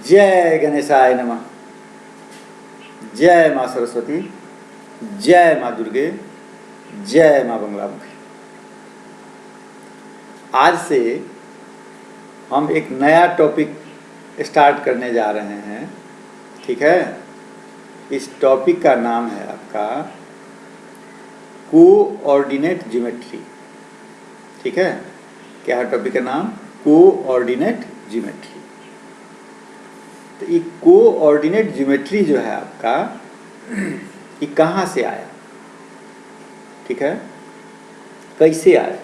जय गणेशाय नमः। जय माँ सरस्वती, जय माँ दुर्गे, जय माँ बंगलामुखी। आज से हम एक नया टॉपिक स्टार्ट करने जा रहे हैं, ठीक है। इस टॉपिक का नाम है आपका कोऑर्डिनेट ज्योमेट्री, ठीक है। क्या है टॉपिक का नाम? Coordinate geometry. तो ये कोऑर्डिनेट ज्योमेट्री जो है आपका, ये कहाँ से आया, ठीक है, कैसे आया?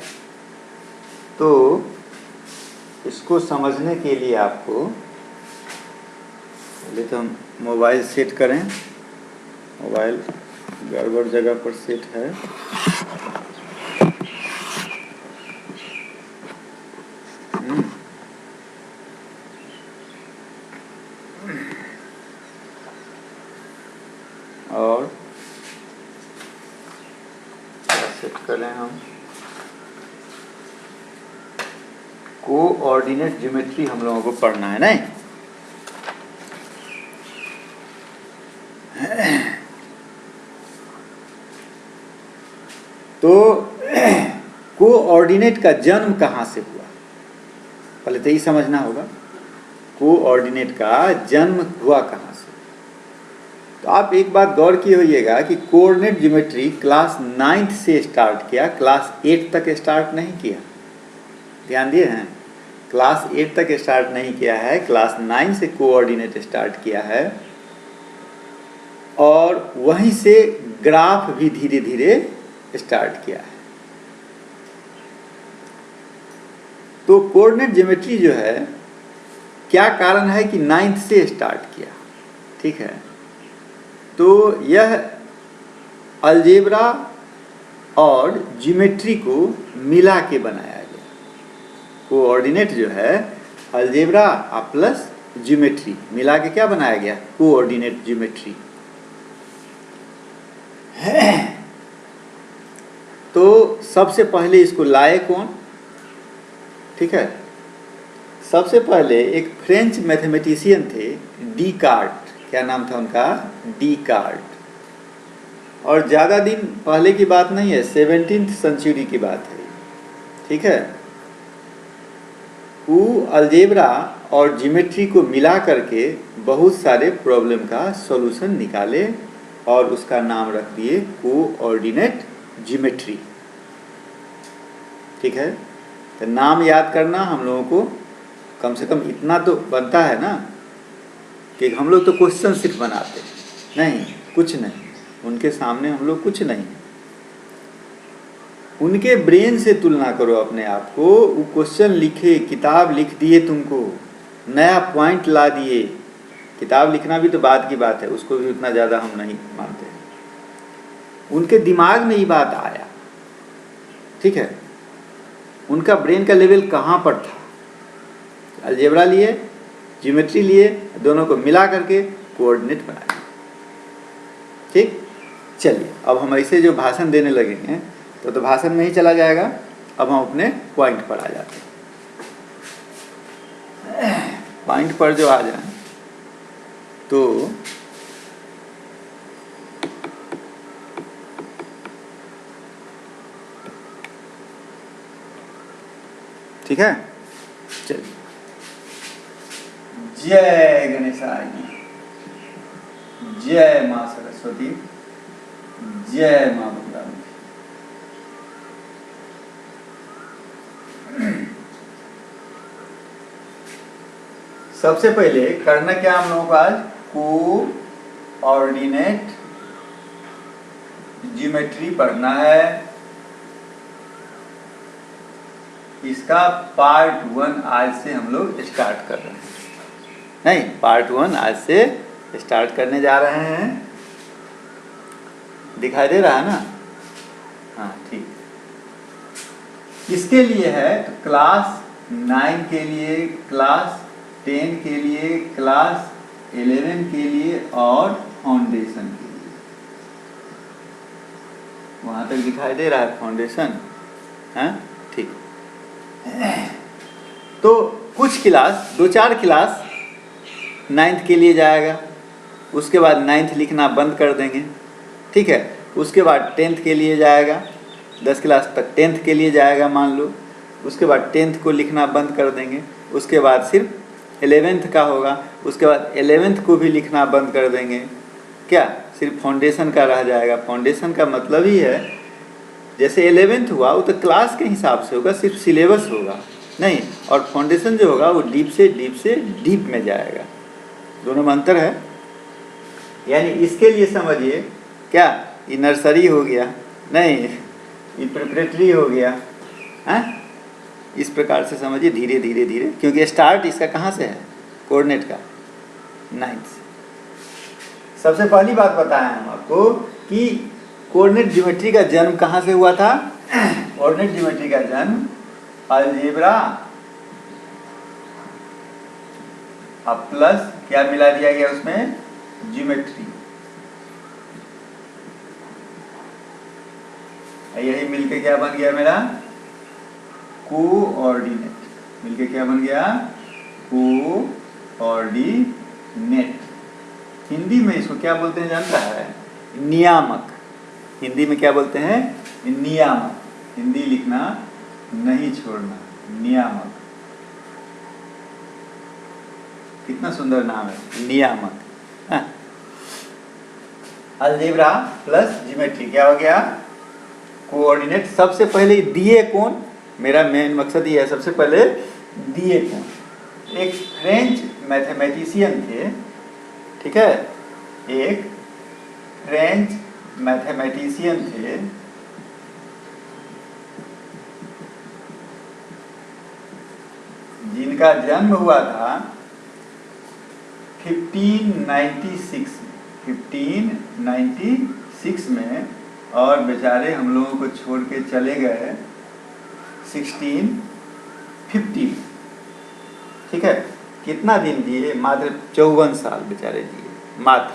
तो इसको समझने के लिए आपको पहले तो हम मोबाइल सेट करें। मोबाइल गड़बड़ जगह पर सेट है। और सेट करें हम कोऑर्डिनेट ज्योमेट्री, हम लोगों को पढ़ना है नहीं। तो कोऑर्डिनेट का जन्म कहाँ से हुआ, पहले तो ये समझना होगा। कोऑर्डिनेट का जन्म हुआ कहाँ से? तो आप एक बात गौर किए होइएगा कि कोऑर्डिनेट ज्योमेट्री क्लास 9th से स्टार्ट किया, क्लास 8 तक स्टार्ट नहीं किया। ध्यान दिए हैं, क्लास 8 तक स्टार्ट नहीं किया है, क्लास 9 से कोऑर्डिनेट स्टार्ट किया है। और वहीं से ग्राफ भी धीरे धीरे स्टार्ट किया है। तो कोऑर्डिनेट ज्योमेट्री जो है, क्या कारण है कि 9th से स्टार्ट किया, ठीक है। तो यह अलजेब्रा और ज्योमेट्री को मिला के बनाया गया। कोऑर्डिनेट जो है अलजेब्रा प्लस ज्योमेट्री मिला के क्या बनाया गया? Coordinate geometry. तो सबसे पहले इसको लाए कौन, ठीक है। सबसे पहले एक फ्रेंच मैथमेटिशियन थे, डीकार्ट। क्या नाम था उनका? डीकार्ट। और ज़्यादा दिन पहले की बात नहीं है, 17th सेंचुरी की बात है, ठीक है। वो अलजेब्रा और ज्योमेट्री को मिला करके बहुत सारे प्रॉब्लम का सॉल्यूशन निकाले और उसका नाम रख दिए कोऑर्डिनेट ज्योमेट्री, ठीक है। तो नाम याद करना हम लोगों को कम से कम इतना तो बनता है ना, कि हम लोग तो क्वेश्चन सिर्फ बनाते हैं, नहीं कुछ नहीं, उनके सामने हम लोग कुछ नहीं। उनके ब्रेन से तुलना करो अपने आप को। वो क्वेश्चन लिखे, किताब लिख दिए, तुमको नया पॉइंट ला दिए। किताब लिखना भी तो बाद की बात है, उसको भी उतना ज़्यादा हम नहीं मानते हैं। उनके दिमाग में ये बात आया, ठीक है। उनका ब्रेन का लेवल कहाँ पर था? अलजेब्रा लिए, ज्योमेट्री लिए, दोनों को मिला करके कोऑर्डिनेट बनाया, ठीक। चलिए अब हम ऐसे जो भाषण देने लगेंगे तो भाषण में ही चला जाएगा। अब हम अपने पॉइंट पर आ जाते हैं। पॉइंट पर जो आ जाए तो ठीक है। चलिए, जय गणेशाय, जय माँ सरस्वती, जय माँ बंगलामुखी। सबसे पहले करना क्या हम लोगों को आज? कोऑर्डिनेट ज्योमेट्री पढ़ना है। इसका पार्ट 1 आज से हम लोग स्टार्ट कर रहे हैं। नहीं, पार्ट 1 आज से स्टार्ट करने जा रहे हैं। दिखाई दे रहा है ना? हाँ ठीक। किसके लिए है? तो क्लास 9 के लिए, क्लास 10 के लिए, क्लास 11 के लिए और फाउंडेशन के लिए। वहां तक दिखाई दे रहा है फाउंडेशन? हाँ ठीक। तो कुछ क्लास, 2-4 क्लास 9th के लिए जाएगा, उसके बाद 9th लिखना बंद कर देंगे, ठीक है। उसके बाद 10th के लिए जाएगा, 10 क्लास तक 10th के लिए जाएगा मान लो, उसके बाद 10th को लिखना बंद कर देंगे, उसके बाद सिर्फ 11th का होगा, उसके बाद 11th को भी लिखना बंद कर देंगे, क्या सिर्फ फाउंडेशन का रह जाएगा। फाउंडेशन का मतलब ही है जैसे 11th हुआ वो तो क्लास के हिसाब से होगा, सिर्फ सिलेबस होगा नहीं, और फाउंडेशन जो होगा वो डीप से डीप में जाएगा, दोनों में अंतर है। यानी इसके लिए समझिए क्या, ये नर्सरी हो गया नहीं, ये प्रिपरेटरी हो गया, हैं? इस प्रकार से समझिए धीरे धीरे धीरे, क्योंकि स्टार्ट इसका कहाँ से है, कोऑर्डिनेट का 9th से। सबसे पहली बात बताएं हम आपको कि कोऑर्डिनेट ज्योमेट्री का जन्म कहाँ से हुआ था। कोऑर्डिनेट ज्योमेट्री का जन्म अलजेब्रा अब प्लस क्या मिला दिया गया उसमें, ज्योमेट्री, यही मिलके क्या बन गया मेरा, कोऑर्डिनेट। मिलके क्या बन गया, कोऑर्डिनेट। हिंदी में इसको क्या बोलते हैं जानता है, नियामक। हिंदी में क्या बोलते हैं, नियामक। हिंदी लिखना नहीं छोड़ना, नियामक। कितना सुंदर नाम है, नियामक। अलजेब्रा प्लस ज्योमेट्री क्या हो गया, कोऑर्डिनेट। सबसे पहले दिए कौन, मेरा मेन मकसद ये है, सबसे पहले दिए कौन। एक फ्रेंच मैथमेटिशियन थे, ठीक है, एक फ्रेंच मैथमेटिशियन थे, जिनका जन्म हुआ था 1596 में, और बेचारे हम लोगों को छोड़ के चले गए 1650। ठीक है, कितना दिन जिए, मात्र 54 साल बेचारे जिए, मात्र।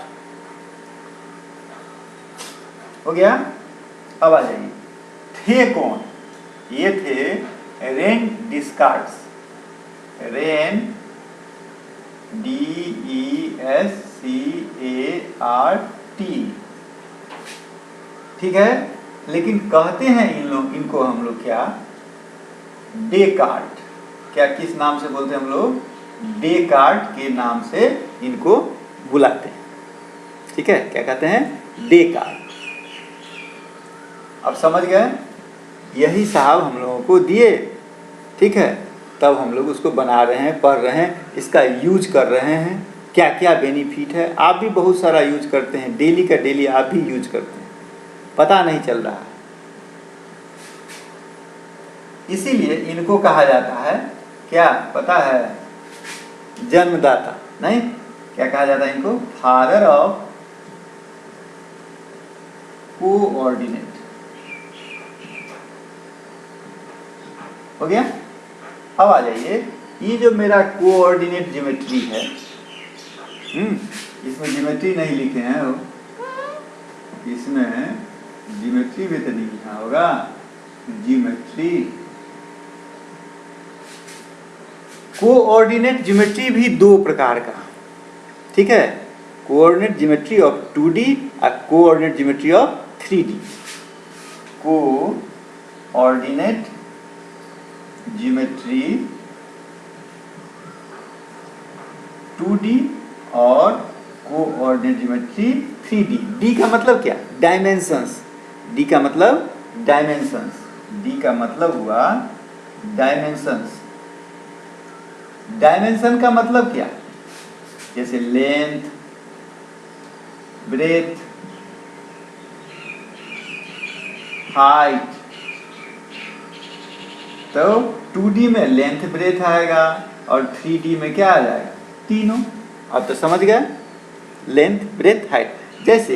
हो गया। अब आ जाइए, थे कौन, ये थे रेन डिस्कार्ड्स। रेन DESCART, ठीक है। लेकिन कहते हैं इनको हम लोग क्या, डेकार्ट। क्या किस नाम से बोलते हैं हम लोग, डेकार्ट के नाम से इनको बुलाते हैं, ठीक है। क्या कहते हैं, डेकार्ट। अब समझ गए, यही साहब हम लोगों को दिए, ठीक है। तब हम लोग उसको बना रहे हैं, पढ़ रहे हैं, इसका यूज कर रहे हैं, क्या क्या बेनिफिट है। आप भी बहुत सारा यूज करते हैं, डेली का डेली आप भी यूज करते हैं, पता नहीं चल रहा है। इसीलिए इनको कहा जाता है क्या पता है, जन्मदाता। नहीं, क्या कहा जाता है इनको, फादर ऑफ कोऑर्डिनेट। हो गया। अब आ जाइए, ये जो मेरा कोऑर्डिनेट ज्योमेट्री है, इसमें ज्योमेट्री नहीं लिखे हैं, इसमें ज्योमेट्री भी तो नहीं लिखा होगा, ज्योमेट्री। कोऑर्डिनेट ज्योमेट्री भी दो प्रकार का, ठीक है। कोऑर्डिनेट ज्योमेट्री ऑफ 2D और coordinate geometry of 3D। Coordinate geometry 2D और कोऑर्डिनेट ज्योमेट्री 3D। डी का मतलब क्या, डायमेंशंस। डी का मतलब डायमेंशंस, डी का मतलब हुआ डायमेंशंस। डायमेंशन का मतलब क्या, जैसे लेंथ, ब्रेथ, हाइट। तो 2D में लेंथ ब्रेथ आएगा और 3D में क्या आ जाएगा, तीनों। अब तो समझ गए, लेंथ ब्रेथ हाइट। जैसे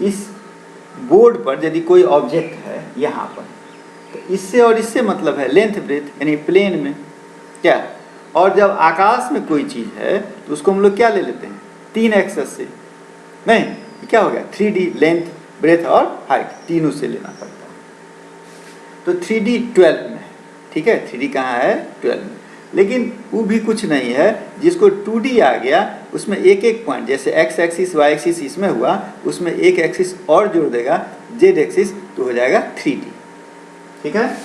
इस बोर्ड पर यदि कोई ऑब्जेक्ट है यहाँ पर, तो इससे और इससे मतलब है लेंथ ब्रेथ, यानी प्लेन में क्या। और जब आकाश में कोई चीज़ है तो उसको हम लोग क्या ले लेते हैं, 3 एक्सेस से। नहीं, क्या हो गया, 3D लेंथ ब्रेथ और हाइट तीनों से लेना पड़ता है। तो 3D 12 में, ठीक है। 3D कहाँ है, 12 में। लेकिन वो भी कुछ नहीं है। जिसको 2D आ गया उसमें एक एक पॉइंट, जैसे x एक्सिस y एक्सिस इसमें हुआ, उसमें एक एक्सिस और जोड़ देगा z एक्सिस, तो हो जाएगा 3D। ठीक है,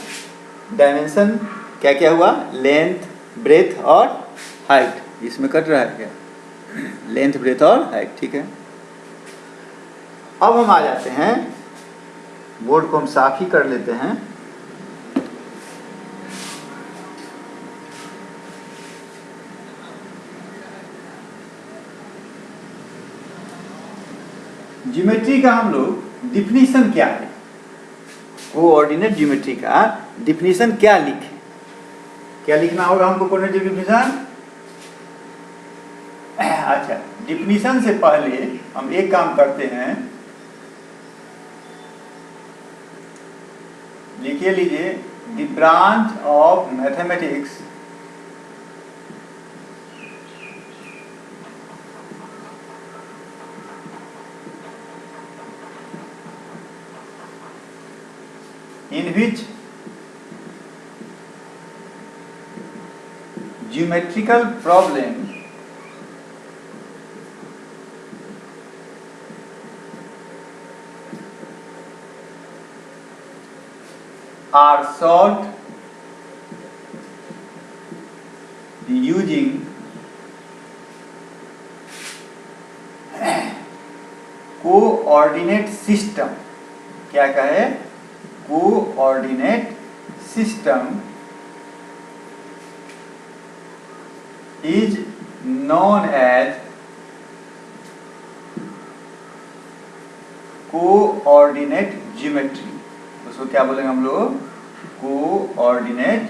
डायमेंशन क्या क्या हुआ, लेंथ, ब्रेथ और हाइट। इसमें कट रहा है क्या, लेंथ, ब्रेथ और हाइट। ठीक है, अब हम आ जाते हैं, बोर्ड को हम साफ ही कर लेते हैं। ज्योमेट्री का हम लोग डिफिनीशन क्या है, कोऑर्डिनेट ज्योमेट्री का डिफिनीशन क्या लिखें, क्या लिखना होगा हमको कोऑर्डिनेट डिफिनीशन। अच्छा, डिफिनीशन से पहले हम एक काम करते हैं, लिखिए लीजिए, the branch of mathematics in which geometrical problems are solved using coordinate system. क्या कहे, coordinate system is known as coordinate geometry. उसको क्या बोलेंगे हम लोग, कोऑर्डिनेट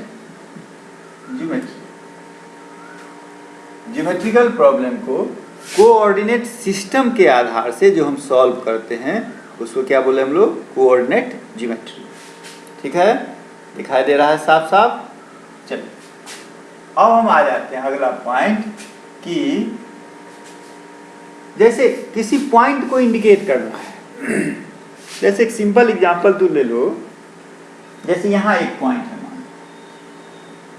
ज्योमेट्री। ज्योमेट्रिकल प्रॉब्लम को कोऑर्डिनेट सिस्टम के आधार से जो हम सॉल्व करते हैं उसको क्या बोले हम लोग, कोऑर्डिनेट ज्योमेट्री। ठीक है, दिखाई दे रहा है साफ साफ। चलिए अब हम आ जाते हैं अगला पॉइंट कि जैसे किसी पॉइंट को इंडिकेट करना है। जैसे एक सिंपल एग्जांपल तू ले लो, जैसे यहाँ एक पॉइंट है, मान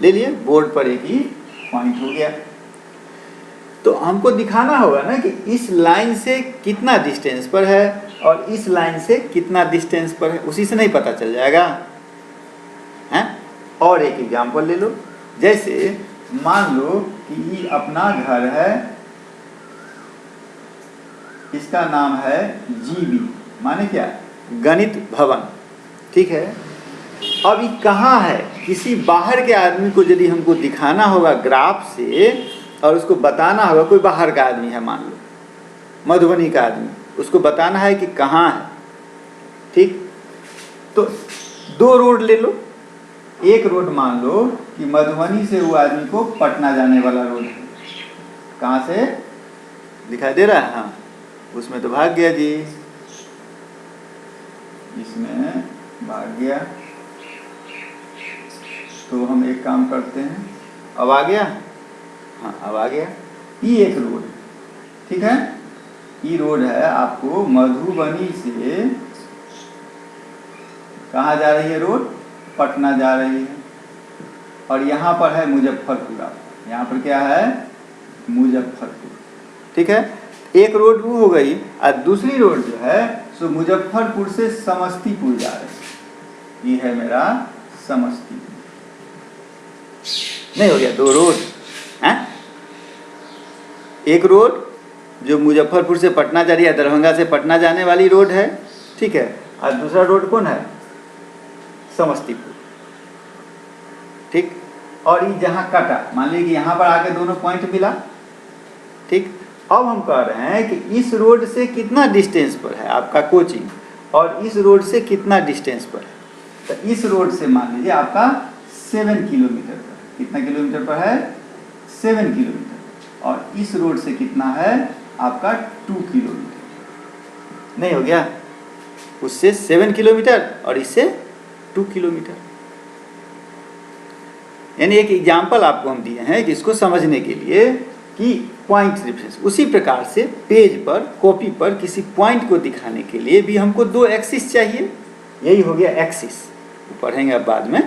ले लिए, बोर्ड पर एक ही पॉइंट हो गया, तो हमको दिखाना होगा ना कि इस लाइन से कितना डिस्टेंस पर है और इस लाइन से कितना डिस्टेंस पर है, उसी से नहीं पता चल जाएगा हैं। और एक एग्जांपल ले लो, जैसे मान लो कि ये अपना घर है, इसका नाम है जीबी, माने क्या, गणित भवन। ठीक है, अब ये कहाँ है, किसी बाहर के आदमी को यदि हमको दिखाना होगा ग्राफ से और उसको बताना होगा, कोई बाहर का आदमी है, मान लो मधुबनी का आदमी, उसको बताना है कि कहाँ है। ठीक, तो दो रोड ले लो, एक रोड मान लो कि मधुबनी से वो आदमी को पटना जाने वाला रोड है। कहाँ से दिखाई दे रहा है, हाँ उसमें तो भाग गया जी, इसमें भाग गया। तो हम एक काम करते हैं, अब आ गया, हाँ अब आ गया। ये एक रोड है, ठीक है, ये रोड है आपको मधुबनी से कहाँ जा रही है रोड, पटना जा रही है। और यहाँ पर है मुजफ्फरपुर, यहाँ पर क्या है, मुजफ्फरपुर। ठीक है, एक रोड वो हो गई, और दूसरी रोड जो है सो मुजफ्फरपुर से समस्तीपुर जा रही है। ये है मेरा समस्तीपुर, नहीं हो गया, दो रोड हैं। एक रोड जो मुजफ्फरपुर से पटना जा रही है, दरभंगा से पटना जाने वाली रोड है, ठीक है, और दूसरा रोड कौन है, समस्तीपुर। ठीक, और ये जहाँ कटा, मान लीजिए कि यहाँ पर आके दोनों पॉइंट मिला। ठीक, अब हम कह रहे हैं कि इस रोड से कितना डिस्टेंस पर है आपका कोचिंग, और इस रोड से कितना डिस्टेंस पर है। तो इस रोड से मान लीजिए आपका 7 किलोमीटर पर, कितना किलोमीटर पर है, 7 किलोमीटर, और इस रोड से कितना है आपका 2 किलोमीटर। नहीं हो गया, उससे 7 किलोमीटर और इससे 2 किलोमीटर। यानी एक एग्जाम्पल आपको हम दिए हैं कि इसको समझने के लिए कि पॉइंट डिफरेंस। उसी प्रकार से पेज पर, कॉपी पर किसी पॉइंट को दिखाने के लिए भी हमको दो एक्सिस चाहिए। यही हो गया एक्सिस, पढ़ेंगे अब बाद में।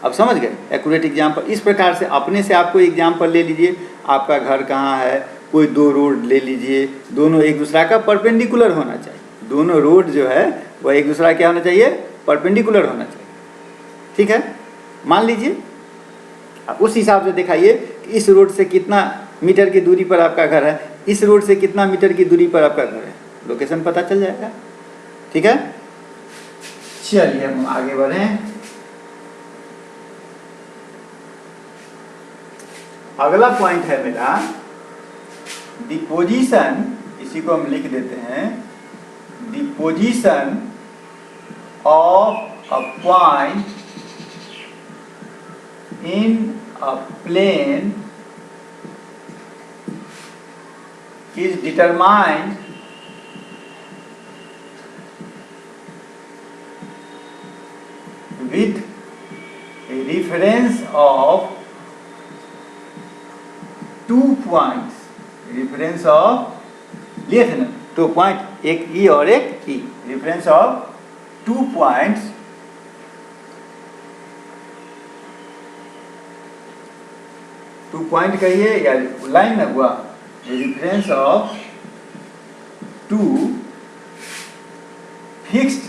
अब समझ गए एक्यूरेट एग्जाम्पल। इस प्रकार से अपने से आपको एग्जाम्पल ले लीजिए, आपका घर कहाँ है, कोई दो रोड ले लीजिए, दोनों एक दूसरा का परपेंडिकुलर होना चाहिए, दोनों रोड जो है वह एक दूसरा क्या होना चाहिए, परपेंडिकुलर होना चाहिए, ठीक है। मान लीजिए आप उस हिसाब से दिखाइए कि इस रोड से कितना मीटर की दूरी पर आपका घर है, इस रोड से कितना मीटर की दूरी पर आपका घर है, लोकेशन पता चल जाएगा, ठीक है। चलिए हम आगे बढ़ें। अगला पॉइंट है मेरा द पोजीशन, इसी को हम लिख देते हैं, the position of a point in a plane is determined with a reference of 2 points, reference of लिए थे ना 2 पॉइंट, एक ई और एक ई, reference of 2 points कहिए या लाइन में हुआ, reference of 2 fixed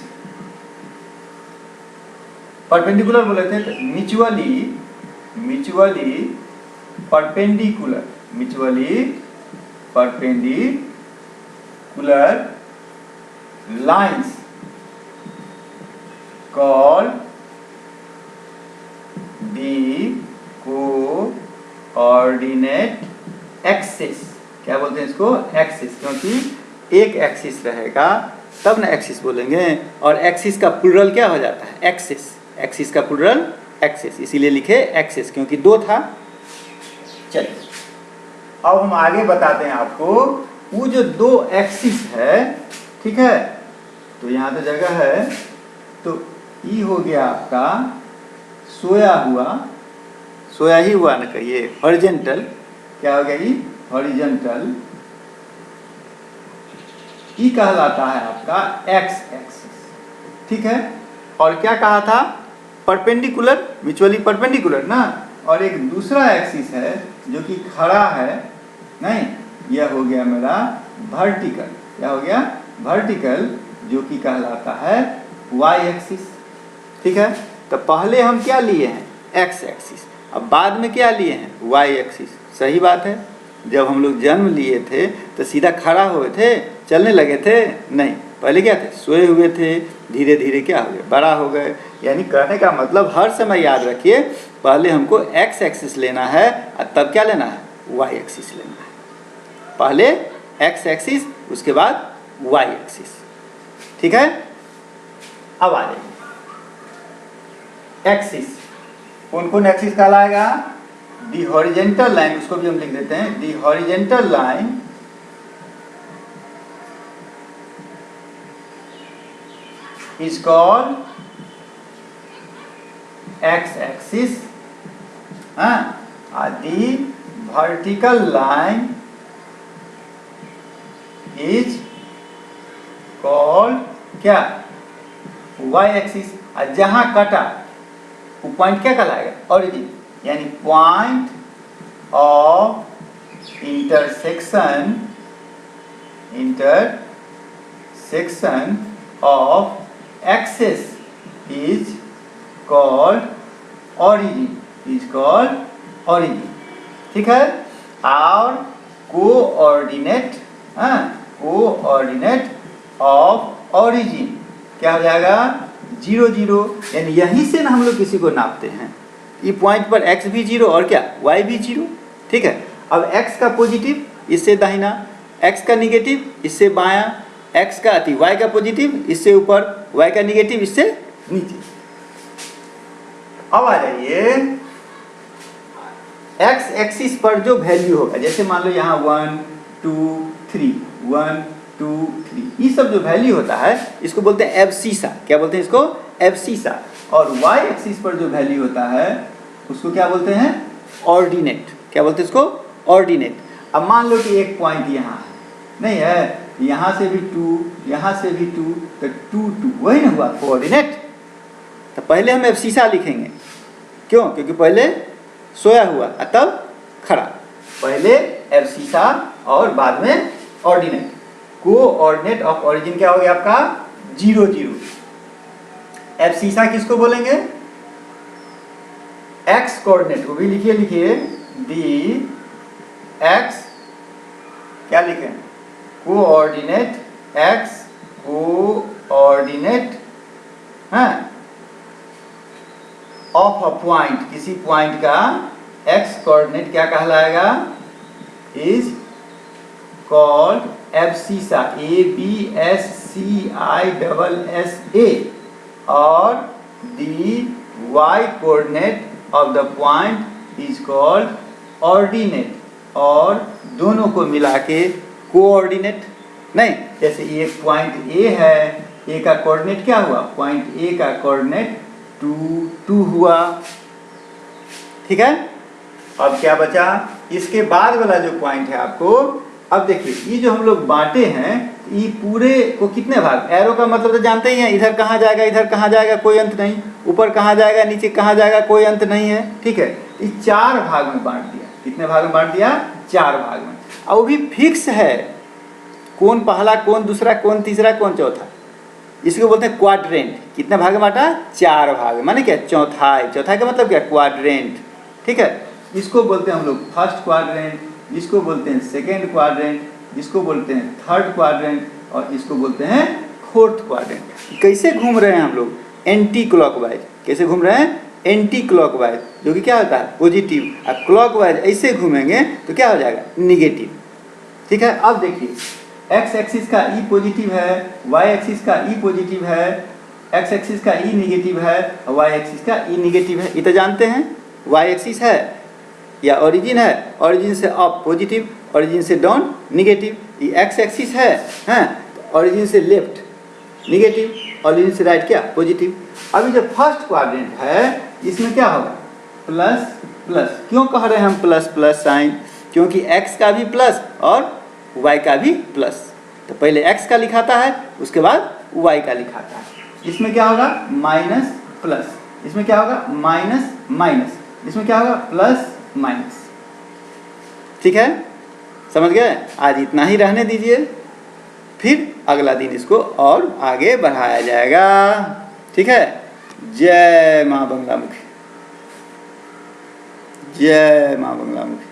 परपेंडिकुलर बोले थे तो mutually perpendicular lines called the coordinate axis. क्या बोलते हैं इसको, एक्सिस, क्योंकि एक एक्सिस रहेगा तब ना एक्सिस बोलेंगे, और एक्सिस का प्लुरल क्या हो जाता है, एक्सिस, एक्सिस का प्लुरल एक्सिस, इसीलिए लिखे एक्सिस क्योंकि 2 था। चलिए अब हम आगे बताते हैं आपको, वो जो 2 एक्सिस है, ठीक है, तो यहाँ तो जगह है, तो ई हो गया आपका सोया ही हुआ ना, कहिए हॉरिजॉन्टल, क्या हो गया ई, हॉरिजॉन्टल, ई कहलाता है आपका एक्स एक्सिस, ठीक है। और क्या कहा था, परपेंडिकुलर, म्यूचुअली परपेंडिकुलर ना, और एक दूसरा एक्सिस है जो कि खड़ा है, नहीं, यह हो गया मेरा वर्टिकल, क्या हो गया, वर्टिकल, जो कि कहलाता है वाई एक्सिस, ठीक है। तो पहले हम क्या लिए हैं, एक्स एक्सिस, अब बाद में क्या लिए हैं, वाई एक्सिस। सही बात है, जब हम लोग जन्म लिए थे तो सीधा खड़ा हुए थे, चलने लगे थे, नहीं, पहले क्या थे, सोए हुए थे, धीरे धीरे क्या हो गए, बड़ा हो गए। यानी कहने का मतलब हर समय याद रखिए, पहले हमको एक्स एक्सिस लेना है और तब क्या लेना है, वाई एक्सिस लेना है। पहले एक्स एक्सिस, उसके बाद वाई एक्सिस, ठीक है। अब आ जाइए एक्सिस, कौन कौन एक्सिस कहलाएगा, दी हॉरिजेंटल लाइन, उसको भी हम लिख देते हैं, the horizontal line is called x axis, the vertical line is called क्या, y axis, और जहां कटा वो पॉइंट क्या कहलाएगा, ऑरिजिन, यानी point of intersection of axis is called origin, ठीक है। और कोऑर्डिनेट ऑफ ऑरिजिन क्या हो जाएगा, 0 0, यानी यहीं से ना हम लोग किसी को नापते हैं, ये पॉइंट पर x भी 0 और क्या, y भी 0, ठीक है। अब x का पॉजिटिव इससे दाहिना, x का निगेटिव इससे बायां, x का अति y का पॉजिटिव इससे ऊपर, y का निगेटिव इससे नीचे। अब आ जाइए x एक्सिस पर जो वैल्यू होगा, जैसे मान लो यहाँ 1 2 3, 1 2 3, ये सब जो वैल्यू होता है इसको बोलते हैं एब्सिसा। क्या बोलते हैं इसको, एब्सिसा। और y एक्सिस पर जो वैल्यू होता है उसको क्या बोलते हैं, ऑर्डिनेट। क्या बोलते हैं इसको, ऑर्डिनेट। अब मान लो कि एक पॉइंट यहाँ है, नहीं है, यहाँ से भी 2, यहाँ से भी 2, तो 2 2, वही ना हुआ कोऑर्डिनेट। तो पहले हम एब्सिसा लिखेंगे, क्यों? क्योंकि पहले सोया हुआ तब खड़ा, पहले एब्सिसा और बाद में ऑर्डिनेट। कोऑर्डिनेट ऑफ ओरिजिन क्या हो गया आपका? 0 0। एब्सिसा किसको बोलेंगे? एक्स कोऑर्डिनेट को भी लिखिए दी एक्स, क्या लिखें? Coordinate x coordinate of a point, किसी पॉइंट का एक्स कोऑर्डिनेट क्या कहलाएगा? इज कॉल्ड एब्सिसा, ABSCISSA, और the y coordinate of the point is called ordinate, और दोनों को मिला के कोऑर्डिनेट। नहीं, जैसे एक पॉइंट ए है, ए का कोऑर्डिनेट क्या हुआ? पॉइंट ए का कोऑर्डिनेट 2 2 हुआ। ठीक है, अब क्या बचा? इसके बाद वाला जो पॉइंट है आपको, अब देखिए ये जो हम लोग बांटे हैं, ये पूरे को कितने भाग? एरो का मतलब तो जानते ही हैं, इधर कहाँ जाएगा इधर कहाँ जाएगा कोई अंत नहीं, ऊपर कहाँ जाएगा नीचे कहाँ जाएगा कोई अंत नहीं है। ठीक है, ये 4 भाग में बांट दिया। कितने भाग में बांट दिया? 4 भाग में। और वो भी फिक्स है, कौन पहला कौन दूसरा कौन तीसरा कौन चौथा। इसको बोलते हैं क्वाड्रेंट। कितने भाग में बांटा? 4 भाग। माने क्या? चौथाई। चौथाई का मतलब क्या? क्वाड्रेंट। ठीक है, इसको बोलते हैं हम लोग फर्स्ट क्वाड्रेंट, इसको बोलते हैं सेकेंड क्वाड्रेंट, इसको बोलते हैं थर्ड क्वाड्रेंट, और इसको बोलते हैं फोर्थ क्वाड्रेंट। कैसे घूम रहे हैं हम लोग? Anti clockwise. कैसे घूम रहे हैं? एंटी क्लॉकवाइज, जो कि क्या होता है? पॉजिटिव। और क्लॉकवाइज ऐसे घूमेंगे तो क्या हो जाएगा? निगेटिव। ठीक है, अब देखिए एक्स एक्सिस का ई पॉजिटिव है, वाई एक्सिस का ई पॉजिटिव है, एक्स एक्सिस का ई निगेटिव है, और वाई एक्सिस का ई निगेटिव है। ये तो जानते हैं। वाई एक्सिस है या ओरिजिन है, ओरिजिन से अप पॉजिटिव, ओरिजिन से डाउन निगेटिव। ये एक्स एक्सिस है, तो ओरिजिन से लेफ्ट निगेटिव, ओरिजिन से राइट क्या? पॉजिटिव। अभी जो फर्स्ट क्वाड्रेंट है इसमें क्या होगा? Plus plus. क्यों कह रहे हैं हम प्लस प्लस साइन? क्योंकि एक्स का भी प्लस और वाई का भी प्लस। तो पहले एक्स का लिखाता है, उसके बाद वाई का लिखाता है। इसमें क्या होगा? Minus plus. इसमें क्या होगा? Minus minus. इसमें क्या होगा? Plus minus. ठीक है, समझ गए? आज इतना ही रहने दीजिए, फिर अगला दिन इसको और आगे बढ़ाया जाएगा। ठीक है, जय माँ बंगलामुखी, जय माँ बंगलामुखी।